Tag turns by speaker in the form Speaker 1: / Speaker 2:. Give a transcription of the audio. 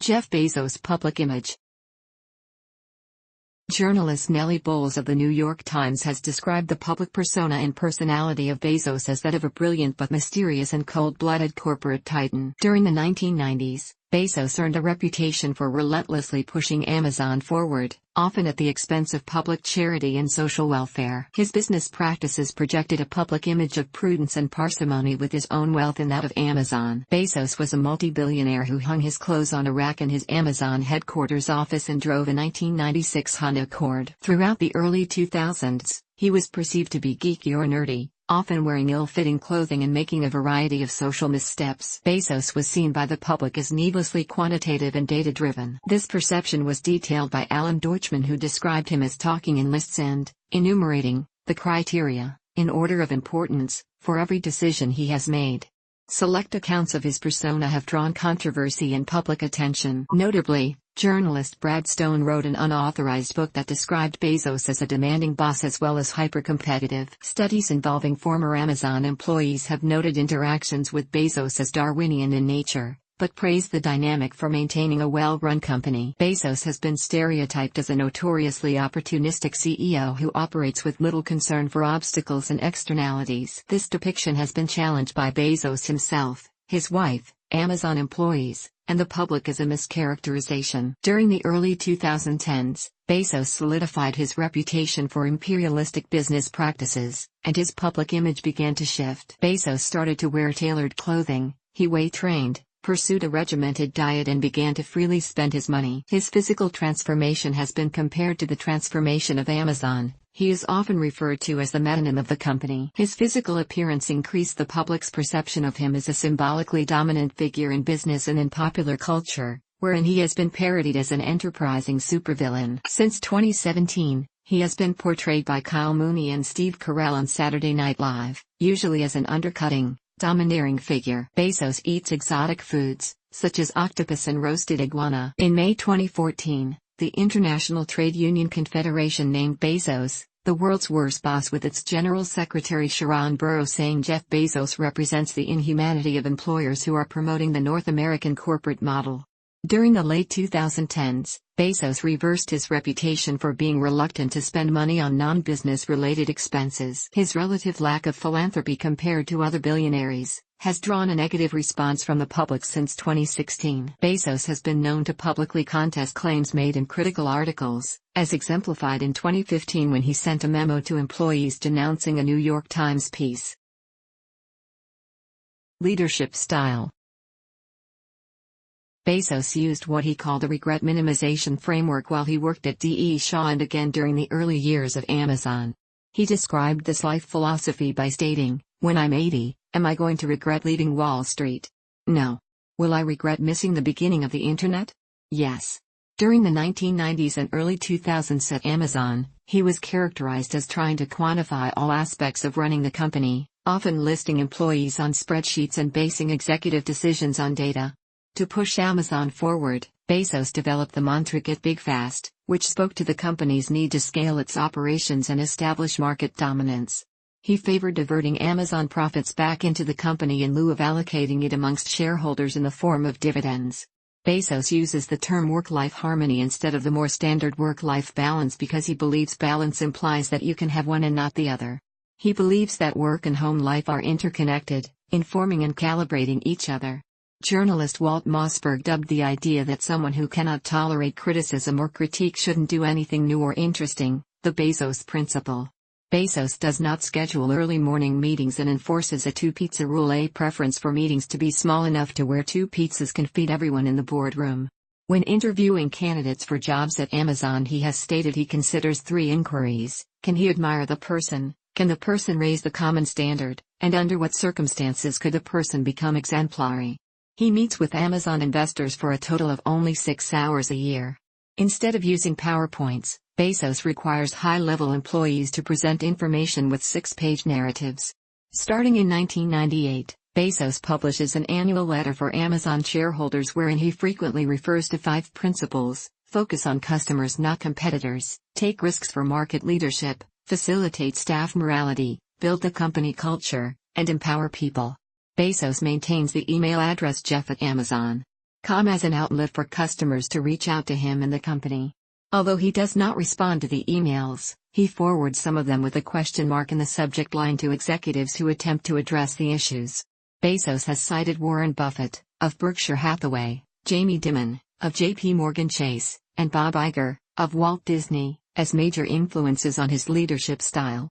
Speaker 1: Jeff Bezos' public image. Journalist Nellie Bowles of The New York Times has described the public persona and personality of Bezos as that of a brilliant but mysterious and cold-blooded corporate titan. During the 1990s, Bezos earned a reputation for relentlessly pushing Amazon forward, often at the expense of public charity and social welfare. His business practices projected a public image of prudence and parsimony with his own wealth and that of Amazon. Bezos was a multi-billionaire who hung his clothes on a rack in his Amazon headquarters office and drove a 1996 Honda Accord. Throughout the early 2000s, he was perceived to be geeky or nerdy, often wearing ill-fitting clothing and making a variety of social missteps. Bezos was seen by the public as needlessly quantitative and data-driven. This perception was detailed by Alan Deutschman, who described him as talking in lists and enumerating the criteria, in order of importance, for every decision he has made. Select accounts of his persona have drawn controversy and public attention. Notably, journalist Brad Stone wrote an unauthorized book that described Bezos as a demanding boss as well as hyper-competitive. Studies involving former Amazon employees have noted interactions with Bezos as Darwinian in nature, but praised the dynamic for maintaining a well-run company. Bezos has been stereotyped as a notoriously opportunistic CEO who operates with little concern for obstacles and externalities. This depiction has been challenged by Bezos himself, his wife, Amazon employees, and the public as a mischaracterization. During the early 2010s, Bezos solidified his reputation for imperialistic business practices, and his public image began to shift. Bezos started to wear tailored clothing, he weight-trained, pursued a regimented diet and began to freely spend his money. His physical transformation has been compared to the transformation of Amazon. He is often referred to as the metonym of the company. His physical appearance increased the public's perception of him as a symbolically dominant figure in business and in popular culture, wherein he has been parodied as an enterprising supervillain. Since 2017, he has been portrayed by Kyle Mooney and Steve Carell on Saturday Night Live, usually as an undercutting, domineering figure. Bezos eats exotic foods, such as octopus and roasted iguana. In May 2014, the International Trade Union Confederation named Bezos the world's worst boss, with its General Secretary Sharon Burrow saying Jeff Bezos represents the inhumanity of employers who are promoting the North American corporate model. During the late 2010s, Bezos reversed his reputation for being reluctant to spend money on non-business related expenses. His relative lack of philanthropy compared to other billionaires has drawn a negative response from the public since 2016. Bezos has been known to publicly contest claims made in critical articles, as exemplified in 2015 when he sent a memo to employees denouncing a New York Times piece. Leadership style. Bezos used what he called a regret minimization framework while he worked at D.E. Shaw and again during the early years of Amazon. He described this life philosophy by stating, "When I'm 80, am I going to regret leaving Wall Street? No. Will I regret missing the beginning of the internet? Yes." During the 1990s and early 2000s at Amazon, he was characterized as trying to quantify all aspects of running the company, often listing employees on spreadsheets and basing executive decisions on data. To push Amazon forward, Bezos developed the mantra "Get Big Fast," which spoke to the company's need to scale its operations and establish market dominance. He favored diverting Amazon profits back into the company in lieu of allocating it amongst shareholders in the form of dividends. Bezos uses the term work-life harmony instead of the more standard work-life balance because he believes balance implies that you can have one and not the other. He believes that work and home life are interconnected, informing and calibrating each other. Journalist Walt Mossberg dubbed the idea that someone who cannot tolerate criticism or critique shouldn't do anything new or interesting, the Bezos principle. Bezos does not schedule early morning meetings and enforces a two-pizza rule, a preference for meetings to be small enough to where 2 pizzas can feed everyone in the boardroom. When interviewing candidates for jobs at Amazon, he has stated he considers 3 inquiries: can he admire the person, can the person raise the common standard, and under what circumstances could the person become exemplary. He meets with Amazon investors for a total of only 6 hours a year. Instead of using PowerPoints, Bezos requires high-level employees to present information with 6-page narratives. Starting in 1998, Bezos publishes an annual letter for Amazon shareholders wherein he frequently refers to 5 principles: focus on customers not competitors, take risks for market leadership, facilitate staff morality, build the company culture, and empower people. Bezos maintains the email address jeff@amazon.com. as an outlet for customers to reach out to him and the company. Although he does not respond to the emails, he forwards some of them with a question mark in the subject line to executives who attempt to address the issues. Bezos has cited Warren Buffett, of Berkshire Hathaway, Jamie Dimon, of J.P. Morgan Chase, and Bob Iger, of Walt Disney, as major influences on his leadership style.